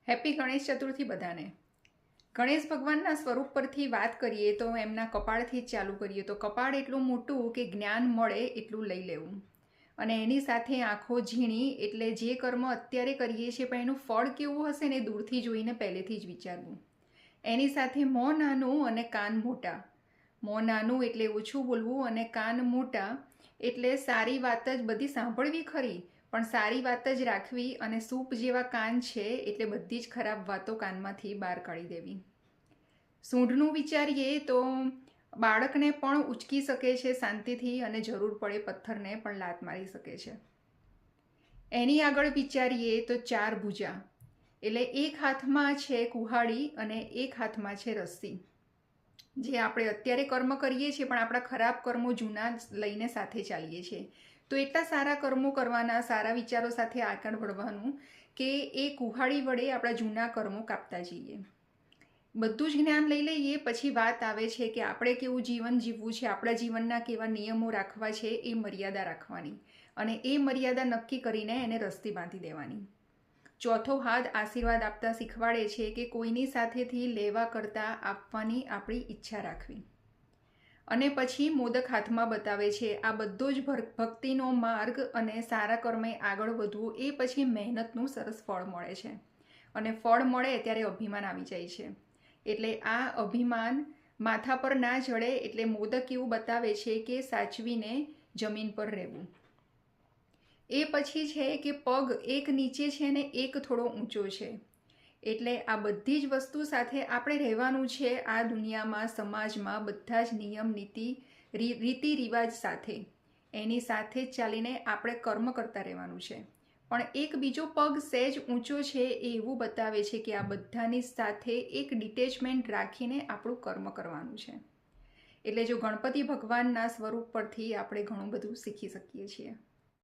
Happy Ganesh Chaturthi બધાને. ગણેશ ભગવાનના સ્વરૂપ પરથી વાત કરીએ તો એમના કપાળથી જ ચાલુ કરીએ તો કપાળ એટલું મોટું કે જ્ઞાન મળે એટલું લઈ લેવું, અને એની સાથે આંખો ઝીણી, એટલે જે કર્મ અત્યારે કરીએ છીએ પણ એનું ફળ કેવું હશે ને દૂરથી જોઈને પહેલેથી જ વિચારવું. એની સાથે મોં નાનું અને કાન મોટા. મોં નાનું એટલે ઓછું બોલવું, અને કાન મોટા એટલે સારી વાત જ બધી સાંભળવી ખરી, પણ સારી વાત જ રાખવી, અને સૂપ જેવા કાન છે એટલે બધી જ ખરાબ વાતો કાનમાંથી બહાર કાઢી દેવી. સૂંઢનું વિચારીએ તો બાળકને પણ ઉચકી શકે છે શાંતિથી, અને જરૂર પડે પથ્થરને પણ લાત મારી શકે છે. એની આગળ વિચારીએ તો 4 ભુજા, એટલે એક હાથમાં છે કુહાડી અને એક હાથમાં છે રસ્સી. જે આપણે અત્યારે કર્મ કરીએ છીએ પણ આપણા ખરાબ કર્મો જૂના લઈને સાથે ચાલીએ છીએ, તો એટલા સારા કર્મો કરવાના, સારા વિચારો સાથે આગળ વધવાનું કે એ કુહાડી વડે આપણા જૂના કર્મો કાપતા જઈએ. બધું જ જ્ઞાન લઈ લઈએ પછી વાત આવે છે કે આપણે કેવું જીવન જીવવું છે, આપણા જીવનના કેવા નિયમો રાખવા છે, એ મર્યાદા રાખવાની, અને એ મર્યાદા નક્કી કરીને એને રસ્તી બાંધી દેવાની. ચોથો હાથ આશીર્વાદ આપતા શીખવાડે છે કે કોઈની સાથેથી લેવા કરતાં આપવાની આપણી ઈચ્છા રાખવી. અને પછી મોદક હાથમાં બતાવે છે આ બધો જ ભક્તિનો માર્ગ, અને સારા કર્મે આગળ વધવું, એ પછી મહેનતનું સરસ ફળ મળે છે. અને ફળ મળે ત્યારે અભિમાન આવી જાય છે, એટલે આ અભિમાન માથા પર ના ચડે, એટલે મોદક એવું બતાવે છે કે સાચવીને જમીન પર રહેવું. એ પછી છે કે પગ એક નીચે છે ને એક થોડો ઊંચો છે, એટલે આ બધી જ વસ્તુ સાથે આપણે રહેવાનું છે આ દુનિયામાં, સમાજમાં, બધા જ નિયમ નીતિ રીતિ રિવાજ સાથે, એની સાથે જ ચાલીને આપણે કર્મ કરતા રહેવાનું છે. પણ એક બીજો પગ સહેજ ઊંચો છે એ એવું બતાવે છે કે આ બધાની સાથે એક ડિટેચમેન્ટ રાખીને આપણું કર્મ કરવાનું છે. એટલે જો ગણપતિ ભગવાનના સ્વરૂપ પરથી આપણે ઘણું બધું શીખી શકીએ છીએ.